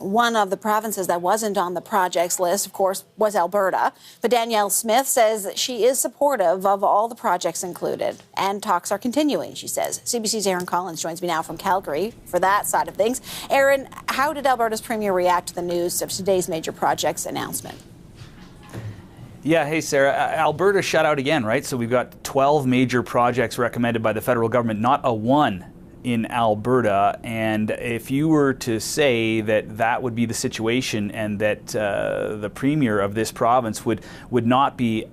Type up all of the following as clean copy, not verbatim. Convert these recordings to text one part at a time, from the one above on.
One of the provinces that wasn't on the project's list, of course, was Alberta. But Danielle Smith says that she is supportive of all the projects included, and talks are continuing, she says. CBC's Aaron Collins joins me now from Calgary for that side of things. Aaron, how did Alberta's Premier react to the news of today's major projects announcement? Yeah, hey, Sarah. Alberta shut out again, right? So we've got 12 major projects recommended by the federal government, not a one in Alberta. And if you were to say that that would be the situation and that the premier of this province would not be,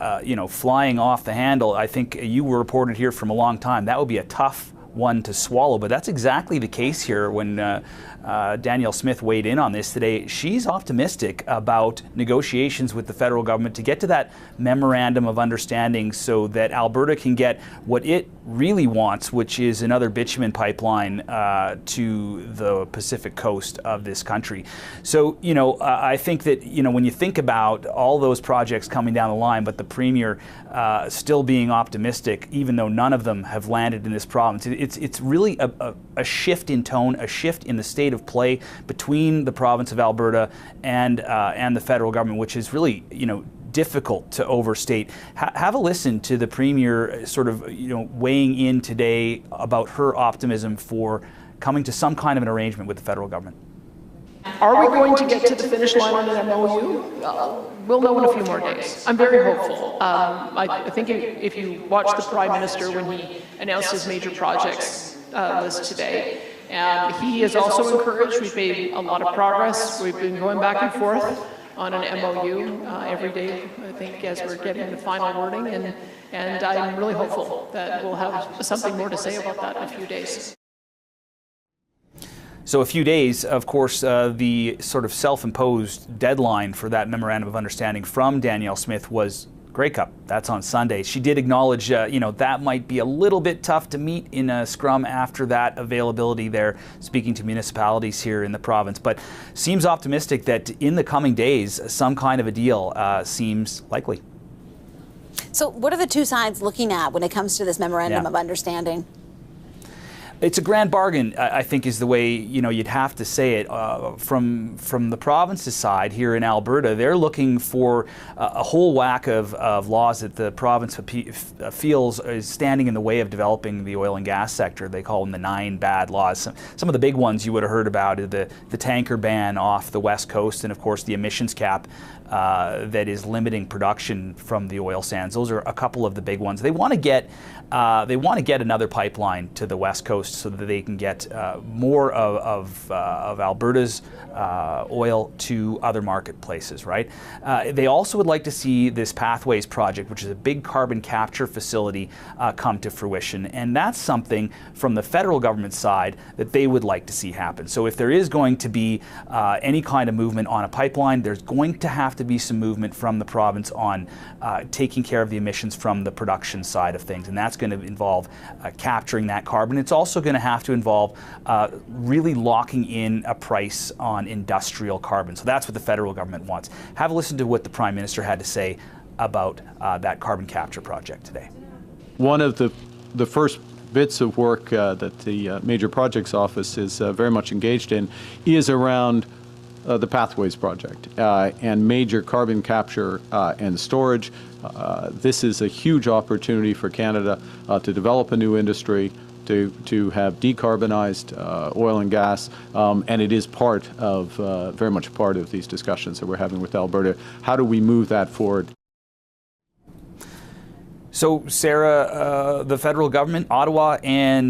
flying off the handle, I think you were reported here from a long time. That would be a tough one to swallow. But that's exactly the case here when Danielle Smith weighed in on this today. She's optimistic about negotiations with the federal government to get to that memorandum of understanding so that Alberta can get what it really wants, which is another bitumen pipeline to the Pacific coast of this country. So, I think that, when you think about all those projects coming down the line, but the premier still being optimistic, even though none of them have landed in this province, it's really a shift in tone, a shift in the state of play between the province of Alberta and the federal government, which is really, difficult to overstate. Have a listen to the premier sort of, weighing in today about her optimism for coming to some kind of an arrangement with the federal government. Are we going to get to the finish line on an MOU? We'll know in a few more days. I'm very hopeful. I think if you watch the Prime Minister when he announced his major projects list today, he is also encouraged. We've made a lot of progress. We've been going back and forth on an MOU every day, I think, as we're getting the final wording, and I'm really hopeful that we'll have something more to say about that in a few days. So a few days, of course, the sort of self-imposed deadline for that memorandum of understanding from Danielle Smith was Grey Cup. That's on Sunday. She did acknowledge, that might be a little bit tough to meet in a scrum after that availability there, speaking to municipalities here in the province, but seems optimistic that in the coming days, some kind of a deal seems likely. So what are the two sides looking at when it comes to this memorandum of understanding? It's a grand bargain, I think, is the way you'd have to say it. From the province's side here in Alberta, they're looking for a whole whack of laws that the province feels is standing in the way of developing the oil and gas sector. They call them the 9 bad laws. Some of the big ones you would have heard about are the tanker ban off the west coast, and of course the emissions cap that is limiting production from the oil sands. Those are a couple of the big ones. They want to get another pipeline to the west coast so that they can get more of Alberta's oil to other marketplaces, right? They also would like to see this Pathways project, which is a big carbon capture facility, come to fruition. And that's something from the federal government side that they would like to see happen. So if there is going to be any kind of movement on a pipeline, there's going to have to be some movement from the province on taking care of the emissions from the production side of things. And that's going to involve capturing that carbon. It's also going to have to involve really locking in a price on industrial carbon. So that's what the federal government wants. Have a listen to what the Prime Minister had to say about that carbon capture project today. One of the first bits of work that the Major Projects Office is very much engaged in is around the Pathways project and major carbon capture and storage. This is a huge opportunity for Canada to develop a new industry, to have decarbonized oil and gas, and it is part of, very much part of these discussions that we're having with Alberta. How do we move that forward? So, Sarah, the federal government, Ottawa and